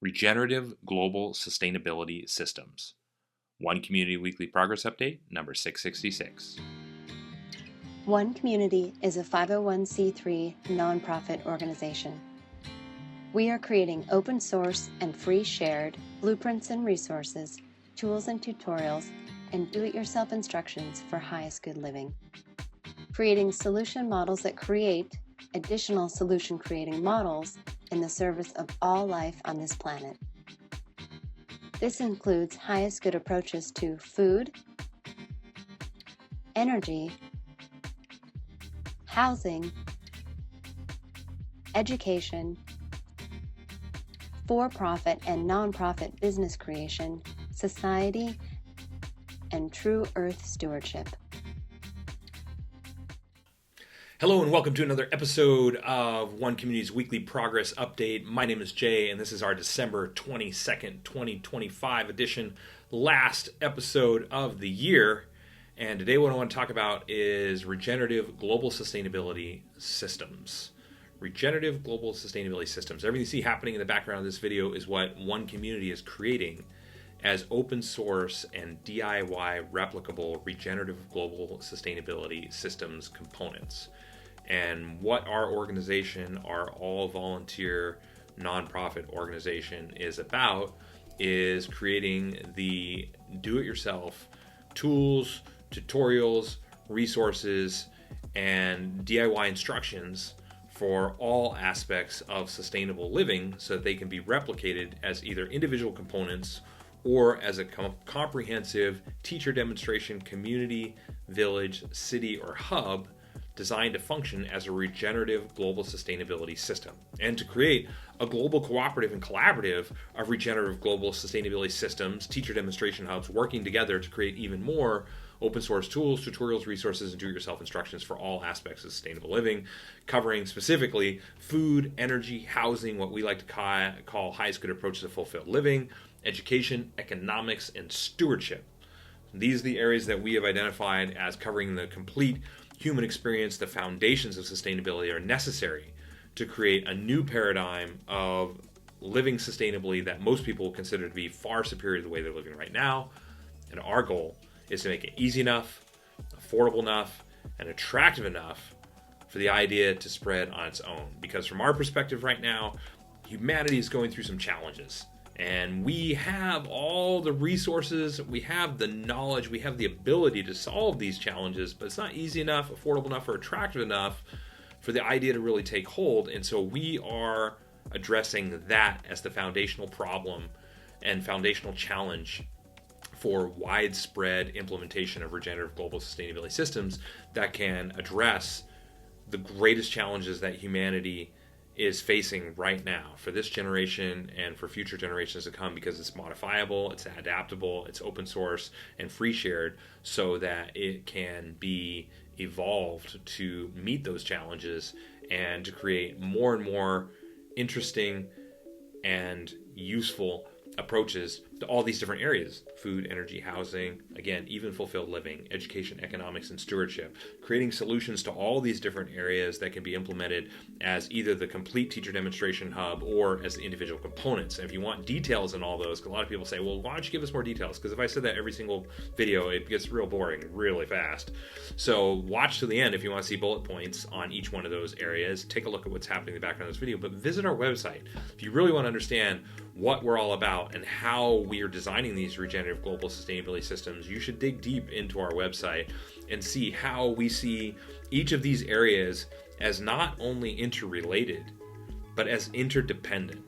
Regenerative Global Sustainability Systems. One Community Weekly Progress Update, number 666. One Community is a 501c3 nonprofit organization. We are creating open source and free shared blueprints and resources, tools and tutorials, and do-it-yourself instructions for highest good living. Creating solution models that create additional solution creating models in the service of all life on this planet. This includes highest good approaches to food, energy, housing, education, for-profit and non-profit business creation, society, and true earth stewardship. Hello and welcome to another episode of One Community's Weekly Progress Update. My name is Jay and this is our December 22nd, 2025 edition, last episode of the year. And today what I want to talk about is regenerative global sustainability systems. Regenerative global sustainability systems. Everything you see happening in the background of this video is what One Community is creating as open source and DIY replicable regenerative global sustainability systems components. And what our organization, our all volunteer nonprofit organization, is about is creating the do-it-yourself tools, tutorials, resources, and DIY instructions for all aspects of sustainable living so that they can be replicated as either individual components or as a comprehensive teacher demonstration community, village, city, or hub designed to function as a regenerative global sustainability system, and to create a global cooperative and collaborative of regenerative global sustainability systems, teacher demonstration hubs working together to create even more open source tools, tutorials, resources, and do-it-yourself instructions for all aspects of sustainable living, covering specifically food, energy, housing, what we like to call highest good approaches to fulfilled living, education, economics, and stewardship. These are the areas that we have identified as covering the complete human experience. The foundations of sustainability are necessary to create a new paradigm of living sustainably that most people consider to be far superior to the way they're living right now. And our goal is to make it easy enough, affordable enough, and attractive enough for the idea to spread on its own. Because from our perspective right now, humanity is going through some challenges. And we have all the resources, we have the knowledge, we have the ability to solve these challenges, but it's not easy enough, affordable enough, or attractive enough for the idea to really take hold. And so we are addressing that as the foundational problem and foundational challenge for widespread implementation of regenerative global sustainability systems that can address the greatest challenges that humanity is facing right now for this generation and for future generations to come, because it's modifiable, it's adaptable, it's open source and free shared, so that it can be evolved to meet those challenges and to create more and more interesting and useful approaches to all these different areas: food, energy, housing, again, even fulfilled living, education, economics, and stewardship, creating solutions to all these different areas that can be implemented as either the complete teacher demonstration hub or as individual components. And if you want details in all those, because a lot of people say, well, why don't you give us more details? Because if I said that every single video, it gets real boring really fast. So watch to the end if you want to see bullet points on each one of those areas. Take a look at what's happening in the background of this video, but visit our website if you really want to understand what we're all about and how we are designing these regenerative global sustainability systems. You should dig deep into our website and see how we see each of these areas as not only interrelated, but as interdependent.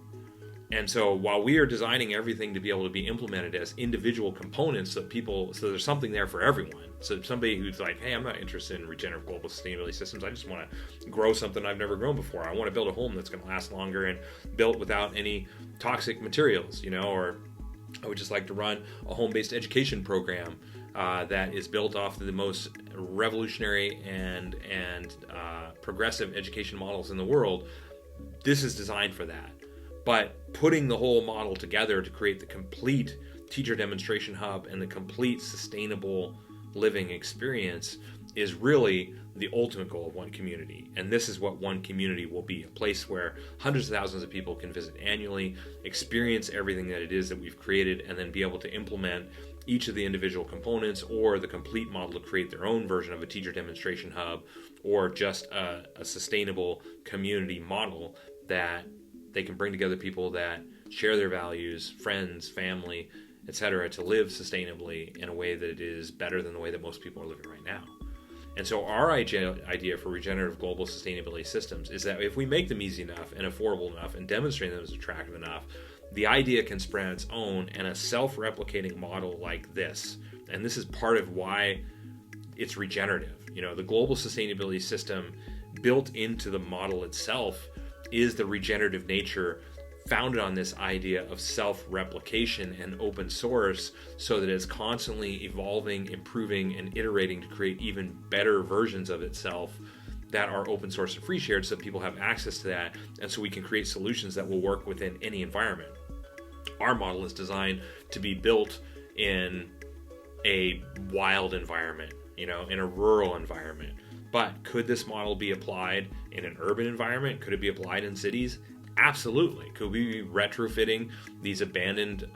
And so while we are designing everything to be able to be implemented as individual components, so there's something there for everyone. So somebody who's like, hey, I'm not interested in regenerative global sustainability systems, I just want to grow something I've never grown before. I want to build a home that's going to last longer and built without any toxic materials, or I would just like to run a home-based education program that is built off of the most revolutionary and progressive education models in the world. This is designed for that. But putting the whole model together to create the complete teacher demonstration hub and the complete sustainable living experience is really the ultimate goal of One Community. And this is what One Community will be, a place where hundreds of thousands of people can visit annually, experience everything that it is that we've created, and then be able to implement each of the individual components or the complete model to create their own version of a teacher demonstration hub, or just a sustainable community model that they can bring together people that share their values, friends, family, etc., to live sustainably in a way that is better than the way that most people are living right now. And so our idea for regenerative global sustainability systems is that if we make them easy enough and affordable enough and demonstrate them as attractive enough, the idea can spread its own, and a self-replicating model like this, and this is part of why it's regenerative. The global sustainability system built into the model itself is the regenerative nature founded on this idea of self-replication and open source, so that it's constantly evolving, improving, and iterating to create even better versions of itself that are open source and free shared, so that people have access to that, and so we can create solutions that will work within any environment. Our model is designed to be built in a wild environment, in a rural environment. But could this model be applied in an urban environment? Could it be applied in cities? Absolutely. Could we be retrofitting these abandoned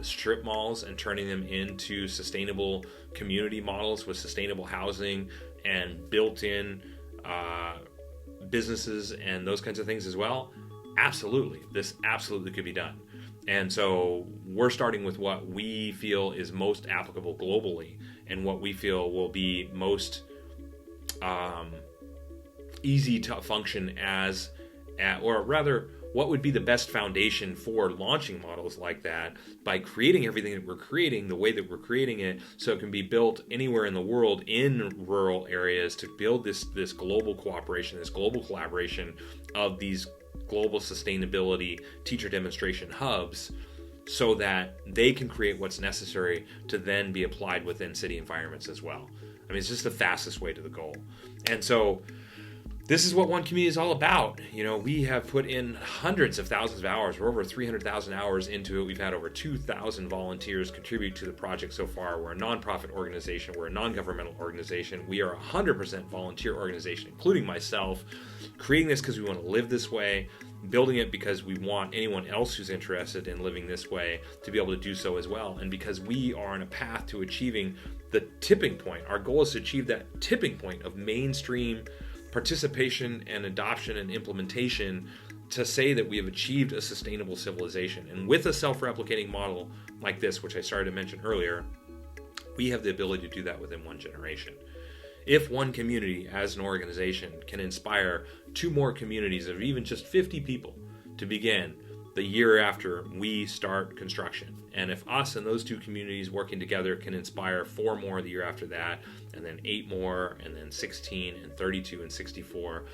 strip malls and turning them into sustainable community models with sustainable housing and built-in businesses and those kinds of things as well? Absolutely. This absolutely could be done. And so we're starting with what we feel is most applicable globally, and what we feel will be most easy to function or rather, what would be the best foundation for launching models like that, by creating everything that we're creating the way that we're creating it, so it can be built anywhere in the world in rural areas, to build this global cooperation, this global collaboration of these global sustainability teacher demonstration hubs, so that they can create what's necessary to then be applied within city environments as well. I mean, it's just the fastest way to the goal. And so this is what One Community is all about. We have put in hundreds of thousands of hours. We're over 300,000 hours into it. We've had over 2,000 volunteers contribute to the project so far. We're a nonprofit organization. We're a non-governmental organization. We are a 100% volunteer organization, including myself, creating this because we want to live this way, building it because we want anyone else who's interested in living this way to be able to do so as well, and because we are on a path to achieving the tipping point. Our goal is to achieve that tipping point of mainstream participation and adoption and implementation, to say that we have achieved a sustainable civilization. And with a self-replicating model like this, which I started to mention earlier, we have the ability to do that within one generation. If One Community as an organization can inspire 2 more communities of even just 50 people to begin the year after we start construction, and if us and those 2 communities working together can inspire 4 more the year after that, and then 8 more, and then 16 and 32 and 64,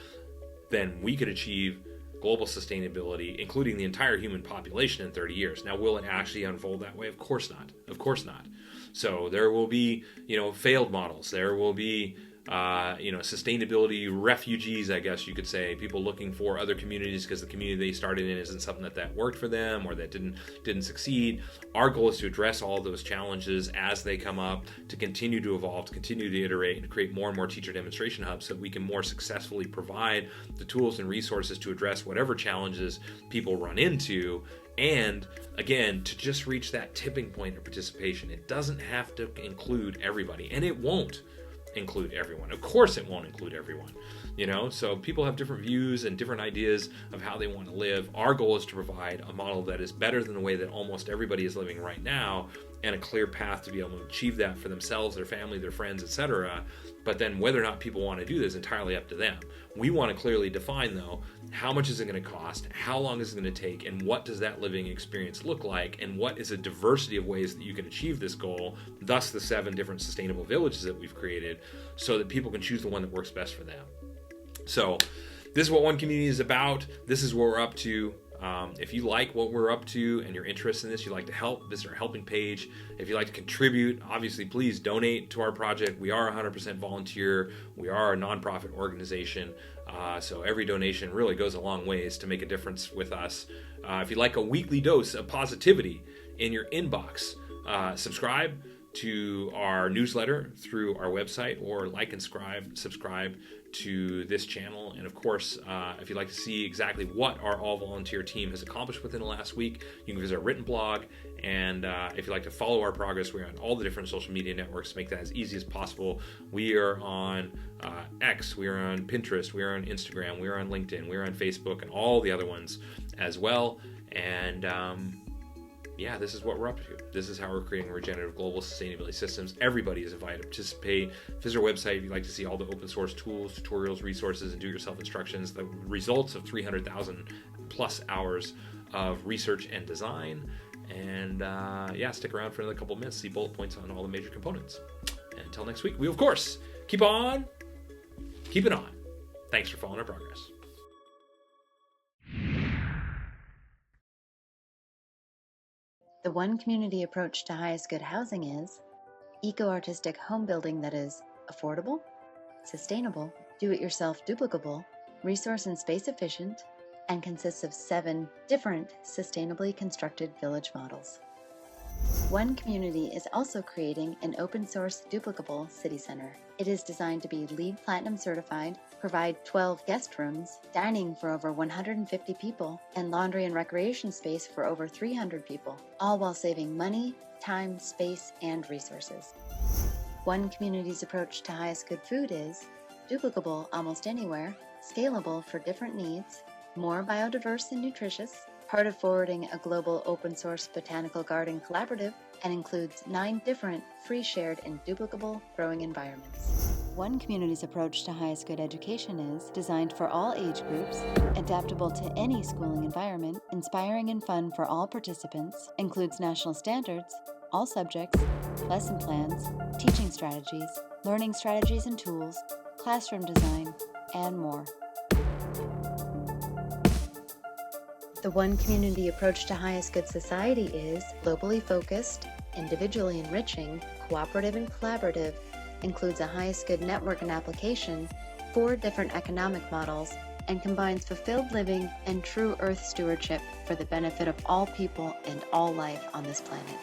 then we could achieve global sustainability, including the entire human population, in 30 years. Now, will it actually unfold that way? Of course not. Of course not. So there will be, failed models. There will be, sustainability refugees, I guess you could say, people looking for other communities because the community they started in isn't something that worked for them, or that didn't succeed. Our goal is to address all of those challenges as they come up, to continue to evolve, to continue to iterate, and to create more and more teacher demonstration hubs, so that we can more successfully provide the tools and resources to address whatever challenges people run into. And again, to just reach that tipping point of participation. It doesn't have to include everybody, and it won't include everyone. Of course it won't include everyone, so people have different views and different ideas of how they want to live. Our goal is to provide a model that is better than the way that almost everybody is living right now, and a clear path to be able to achieve that for themselves, their family, their friends, etc. But then whether or not people want to do this is entirely up to them. We want to clearly define, though, how much is it going to cost, how long is it going to take, and what does that living experience look like, and what is a diversity of ways that you can achieve this goal, thus the 7 different sustainable villages that we've created, so that people can choose the one that works best for them. So this is what One Community is about. This is what we're up to. If you like what we're up to and you're interested in this, you'd like to help, visit our helping page. If you'd like to contribute, obviously, please donate to our project. We are 100% volunteer. We are a nonprofit organization. So every donation really goes a long ways to make a difference with us. If you'd like a weekly dose of positivity in your inbox, subscribe to our newsletter through our website, or like and subscribe to this channel. And of course, if you'd like to see exactly what our all-volunteer team has accomplished within the last week, you can visit our written blog. And if you'd like to follow our progress, we're on all the different social media networks to make that as easy as possible. We are on X, we are on Pinterest, we are on Instagram, we are on LinkedIn, we are on Facebook, and all the other ones as well. And yeah, this is what we're up to. This is how we're creating regenerative global sustainability systems. Everybody is invited to participate. Visit our website if you'd like to see all the open source tools, tutorials, resources, and do-it-yourself instructions, the results of 300,000 plus hours of research and design. And yeah, stick around for another couple of minutes, see bullet points on all the major components. And until next week, we, of course, keep it on. Thanks for following our progress. The one community approach to highest good housing is eco-artistic home building that is affordable, sustainable, do-it-yourself duplicable, resource and space efficient, and consists of 7 different sustainably constructed village models. One Community is also creating an open-source duplicable city center. It is designed to be LEED Platinum certified, provide 12 guest rooms, dining for over 150 people, and laundry and recreation space for over 300 people, all while saving money, time, space, and resources. One Community's approach to highest good food is duplicable almost anywhere, scalable for different needs, more biodiverse and nutritious, part of forwarding a global open-source botanical garden collaborative, and includes 9 different free, shared, and duplicable growing environments. One Community's approach to highest good education is designed for all age groups, adaptable to any schooling environment, inspiring and fun for all participants, includes national standards, all subjects, lesson plans, teaching strategies, learning strategies and tools, classroom design, and more. The One Community approach to highest good society is globally focused, individually enriching, cooperative and collaborative, includes a highest good network and application, 4 different economic models, and combines fulfilled living and true earth stewardship for the benefit of all people and all life on this planet.